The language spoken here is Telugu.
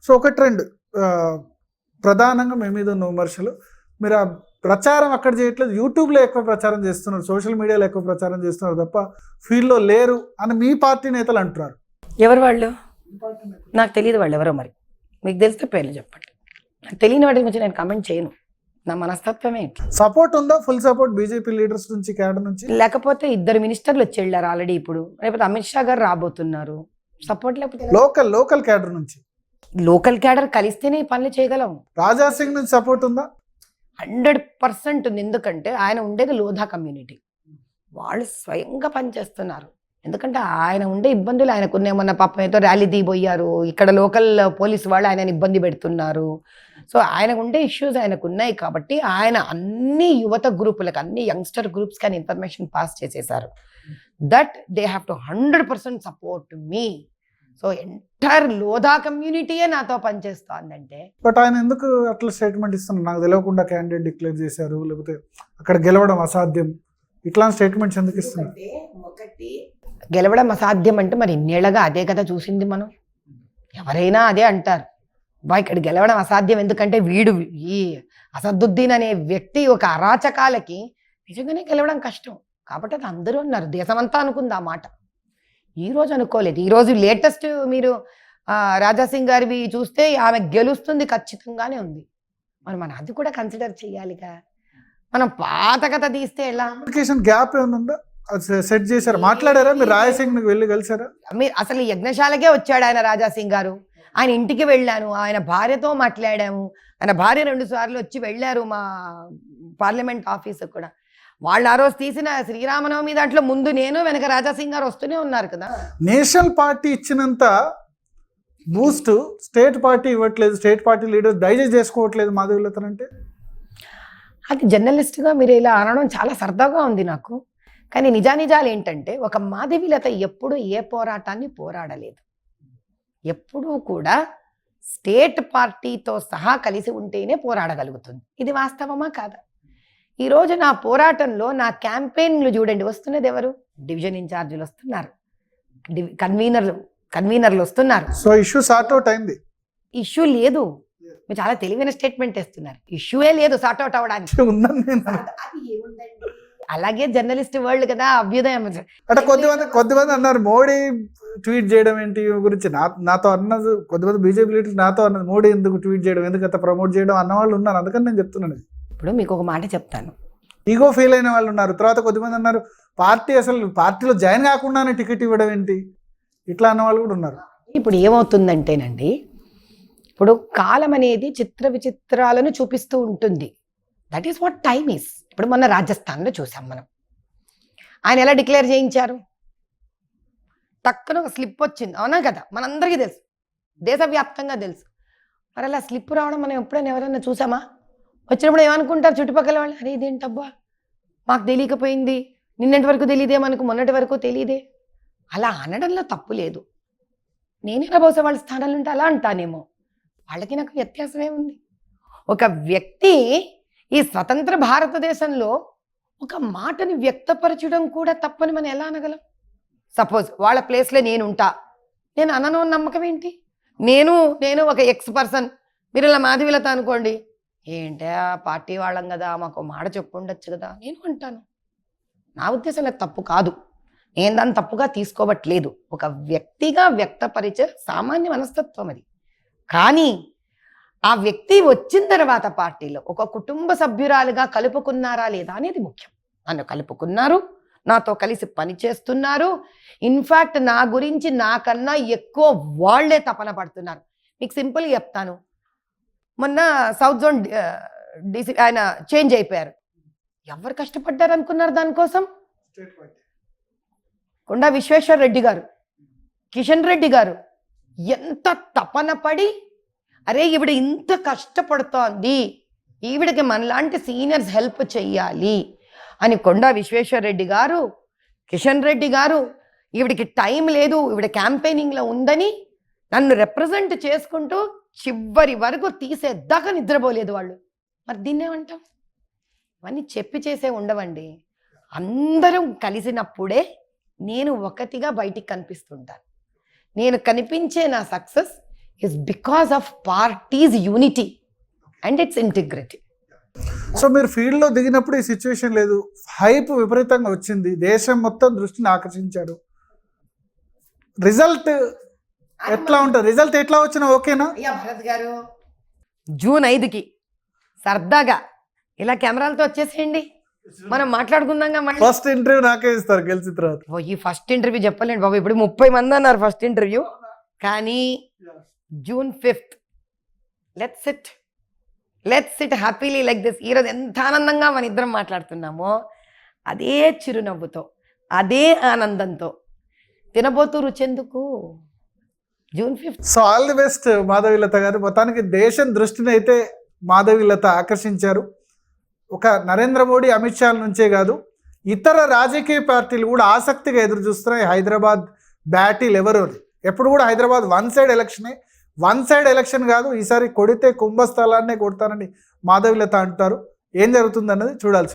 సో ఒక ట్రెండ్ ప్రధానంగా మీ మీద ఉన్న విమర్శలు, మీరు ఆ ప్రచారం అక్కడ చేయట్లేదు, యూట్యూబ్లో ఎక్కువ ప్రచారం చేస్తున్నారు, సోషల్ మీడియాలో ఎక్కువ ప్రచారం చేస్తున్నారు తప్ప ఫీల్డ్లో లేరు అని మీ పార్టీ నేతలు అంటున్నారు. ఎవరు వాళ్ళు? నాకు తెలియదు వాళ్ళు ఎవరో. మరి మీకు తెలిస్తే పేర్లు చెప్పండి. నాకు తెలియని వాటి గురించి నేను కమెంట్ చేయను. నా మనస్తత్వమే. సపోర్ట్ ఉందా? ఫుల్ సపోర్ట్ బీజేపీ లీడర్స్ నుంచి, క్యాడర్ నుంచి? లేకపోతే 2 మినిస్టర్లు వచ్చి వెళ్ళారు ఆల్రెడీ. ఇప్పుడు లేకపోతే అమిత్ షా గారు రాబోతున్నారు. సపోర్ట్ లేకపోతే లోకల్ క్యాడర్ నుంచి, లోకల్ క్యాడర్ కలిస్తేనే ఈ పనులు చేయగలం. రాజా సింగ్ నుంచి సపోర్ట్ ఉందా? 100% ఉంది. ఎందుకంటే ఆయన ఉండేది లోధా కమ్యూనిటీ, వాళ్ళు స్వయంగా పనిచేస్తున్నారు. ఎందుకంటే ఆయన ఉండే ఇబ్బందులు ఆయనకున్న, ఏమన్నా పాపం ఏదో ర్యాలీ తీయబోయారు, ఇక్కడ లోకల్ పోలీసు వాళ్ళు ఆయనని ఇబ్బంది పెడుతున్నారు. సో ఆయనకు ఉండే ఇష్యూస్ ఆయనకు ఉన్నాయి కాబట్టి ఆయన అన్ని యువత గ్రూపులకు, అన్ని యంగ్స్టర్ గ్రూప్స్ కానీ ఇన్ఫర్మేషన్ పాస్ చేసేసారు that they have to 100% support me. So entire Lodha కమ్యూనిటీయే నాతో పనిచేస్తోందంటే. బట్ ఆయన ఎందుకు అట్లా స్టేట్మెంట్ ఇస్తున్నారు? నాకు తెలియకుండా క్యాండిడేట్ డిక్లేర్ చేశారు, లేకపోతే అక్కడ గెలవడం అసాధ్యం, ఇట్లాంటి స్టేట్మెంట్స్ ఎందుకు ఇస్తున్నారు? ఒకటి, గెలవడం అసాధ్యం అంటే మరి ఇన్నేళ్ళగా అదే కదా చూసింది మనం. ఎవరైనా అదే అంటారు, బా ఇక్కడ గెలవడం అసాధ్యం ఎందుకంటే వీడు ఈ అసదుద్దీన్ అనే వ్యక్తి ఒక అరాచకాలకి నిజంగానే గెలవడం కష్టం కాబట్టి అది అందరూ అన్నారు. దేశమంతా అనుకుంది ఆ మాట. ఈరోజు అనుకోలేదు. ఈరోజు లేటెస్ట్ మీరు రాజాసింగ్ గారివి చూస్తే ఆమె గెలుస్తుంది ఖచ్చితంగానే ఉంది. మనం అది కూడా కన్సిడర్ చేయాలిగా. మనం పాత కథ తీస్తే ఎలా? కమ్యూనికేషన్ గ్యాప్ ఏమైనా ఉందా? సెట్ చేశారా? మాట్లాడారా? మీరు రాజాసింగ్ వెళ్ళి కలిసారా? మీరు అసలు యజ్ఞశాలకే వచ్చాడు ఆయన, రాజాసింగ్ గారు. ఆయన ఇంటికి వెళ్ళాను, ఆయన భార్యతో మాట్లాడాము. ఆయన భార్య 2 సార్లు వచ్చి వెళ్ళారు మా పార్లమెంట్ ఆఫీసు కూడా. వాళ్ళు ఆ రోజు తీసిన శ్రీరామనవమి దాంట్లో ముందు నేను, వెనక రాజాసింగ్ గారు వస్తూనే ఉన్నారు కదా. నేషనల్ పార్టీ ఇచ్చినంత బూస్ట్ స్టేట్ పార్టీ ఇవ్వట్లేదు, స్టేట్ పార్టీ లీడర్ డైజెస్ట్ చేసుకోవట్లేదు మాధవీలత అంటే. అది జర్నలిస్ట్గా మీరు ఇలా అనడం చాలా సరదాగా ఉంది నాకు. కానీ నిజానిజాలు ఏంటంటే, ఒక మాధవీలత ఎప్పుడు ఏ పోరాటాన్ని పోరాడలేదు. ఎప్పుడూ కూడా స్టేట్ పార్టీతో సహా కలిసి ఉంటేనే పోరాడగలుగుతుంది. ఇది వాస్తవమా కాదా? ఈరోజు నా పోరాటంలో నా క్యాంపెయిన్లు చూడండి, వస్తున్నది ఎవరు? డివిజన్ ఇన్ఛార్జీలు వస్తున్నారు, కన్వీనర్లు వస్తున్నారు. సో ఇష్యూ సార్ట్ అవుట్ అయింది. ఇష్యూ లేదు. మీరు చాలా తెలివైన స్టేట్మెంట్ ఇస్తున్నారు. ఇష్యూయే లేదు సార్ట్ అవుట్ అవ్వడానికి. అలాగే జర్నలిస్ట్ వరల్డ్ కదా, అభ్యుదయం అంటే కొద్దిమంది అన్నారు మోడీ ట్వీట్ చేయడం ఏంటి గురించి, నాతో అన్నది కొద్దిమంది బీజేపీ లీడర్స్ నాతో అన్నది, మోడీ ఎందుకు ట్వీట్ చేయడం, ఎందుకు అంత ప్రమోట్ చేయడం అన్న వాళ్ళు ఉన్నారు. అందుకని నేను చెప్తున్నాను. ఇప్పుడు మీకు ఒక మాట చెప్తాను. ఈగో ఫీల్ అయిన వాళ్ళు ఉన్నారు. తర్వాత కొద్దిమంది అన్నారు పార్టీలో జాయిన్ కాకుండానే టికెట్ ఇవ్వడం ఏంటి, ఇట్లా అన్న వాళ్ళు కూడా ఉన్నారు. ఇప్పుడు ఏమవుతుందంటేనండి, ఇప్పుడు కాలం అనేది చిత్ర విచిత్రాలను చూపిస్తూ ఉంటుంది. That is what time is. ఇప్పుడు మొన్న రాజస్థాన్లో చూసాం మనం. ఆయన ఎలా డిక్లేర్ చేయించారు? టక్కున ఒక స్లిప్ వచ్చింది, అవునా కదా? మనందరికీ తెలుసు, దేశవ్యాప్తంగా తెలుసు. మరి అలా స్లిప్ రావడం మనం ఎప్పుడైనా ఎవరైనా చూసామా? వచ్చినప్పుడు ఏమనుకుంటారు చుట్టుపక్కల వాళ్ళు, అరే ఇదేంటబ్బా మాకు తెలియకపోయింది, నిన్నటి వరకు తెలియదే, మనకు మొన్నటి వరకు తెలియదే. అలా అనడంలో తప్పు లేదు. నేనే బహుశా వాళ్ళ స్థానాలు ఉంటే అలా అంటానేమో. వాళ్ళకి నాకు వ్యత్యాసమే ఉంది. ఒక వ్యక్తి ఈ స్వతంత్ర భారతదేశంలో ఒక మాటని వ్యక్తపరచడం కూడా తప్పని మనం ఎలా అనగలం? సపోజ్ వాళ్ళ ప్లేస్లో నేను ఉంటా, నేను అనను నమ్మకం ఏంటి? నేను ఒక ఎక్స్ పర్సన్, మీరు ఇలా మాధవీలత అనుకోండి, ఏంటి ఆ పార్టీ వాళ్ళం కదా, మాకు మాట చెప్పు ఉండొచ్చు కదా, నేను అంటాను. నా ఉద్దేశంలో తప్పు కాదు, నేను దాన్ని తప్పుగా తీసుకోవట్లేదు. ఒక వ్యక్తిగా వ్యక్తపరిచే సామాన్య మనస్తత్వం అది. కానీ ఆ వ్యక్తి వచ్చిన తర్వాత పార్టీలో ఒక కుటుంబ సభ్యురాలుగా కలుపుకున్నారా లేదా అనేది ముఖ్యం. నన్ను కలుపుకున్నారు, నాతో కలిసి పనిచేస్తున్నారు. ఇన్ఫ్యాక్ట్ నా గురించి నాకన్నా ఎక్కువ వాళ్లే తపన పడుతున్నారు. మీకు సింపుల్గా చెప్తాను, మొన్న సౌత్ జోన్ డీసీ ఆయన చేంజ్ అయిపోయారు. ఎవరు కష్టపడ్డారు అనుకున్నారు దానికోసం? కొండా విశ్వేశ్వర్ రెడ్డి గారు, కిషన్ రెడ్డి గారు ఎంత తపన పడి, అరే ఈవిడ ఇంత కష్టపడుతోంది, ఈవిడకి మనలాంటి సీనియర్స్ హెల్ప్ చెయ్యాలి అని కొండా విశ్వేశ్వర్ రెడ్డి గారు, కిషన్ రెడ్డి గారు, ఈవిడికి టైం లేదు, ఈవిడ క్యాంపెయినింగ్లో ఉందని నన్ను రిప్రజెంట్ చేసుకుంటూ చివరి వరకు తీసేద్దాకా నిద్రపోలేదు వాళ్ళు. మరి దీన్నేమంటాం? ఇవన్నీ చెప్పి చేసే ఉండవండి. అందరం కలిసినప్పుడే నేను ఒకటిగా బయటికి కనిపిస్తుంటాను. నేను కనిపించే నా success is because of party's unity and its integrity. So మీరు ఫీల్డ్లో దిగినప్పుడు ఈ సిచ్యువేషన్ లేదు, హైప్ విపరీతంగా వచ్చింది, దేశం మొత్తం దృష్టిని ఆకర్షించారు. రిజల్ట్ ఎట్లా ఉంటుంది? రిజల్ట్ ఎట్లా వచ్చినా ఓకేనా? భరత్ గారు జూన్ 5కి సరదాగా ఇలా కెమెరాలతో వచ్చేసేయండి, మనం మాట్లాడుకుందాంగా. ఫస్ట్ ఇంటర్వ్యూ నాకే ఇస్తారు గెలిచిన తర్వాత. ఈ ఫస్ట్ ఇంటర్వ్యూ చెప్పలేండి బాబు, ఇప్పుడు 30 మంది అన్నారు ఫస్ట్ ఇంటర్వ్యూ. కానీ June 5th let's SIT happily like this. ఈరోజు ఎంత ఆనందంగా మన ఇద్దరం మాట్లాడుతున్నామో అదే చిరునవ్వుతో, అదే ఆనందంతో తినబోతూ రుచెందుకు June 5th. So all the best Madhavilatha garu. మొత్తానికి దేశం దృష్టిని అయితే మాధవీలత ఆకర్షించారు. ఒక నరేంద్ర మోడీ, అమిత్ షా నుంచే కాదు, ఇతర రాజకీయ పార్టీలు కూడా ఆసక్తిగా ఎదురు చూస్తున్నాయి హైదరాబాద్ బ్యాటిల్ ఎవరు అని. ఎప్పుడు కూడా హైదరాబాద్ వన్ సైడ్ ఎలక్షన్ కాదు, ఈసారి కొడితే కుంభస్థలాన్నే కొడతానని మాధవీలత అంటారు. ఏం జరుగుతుంది అన్నది చూడాల్సి.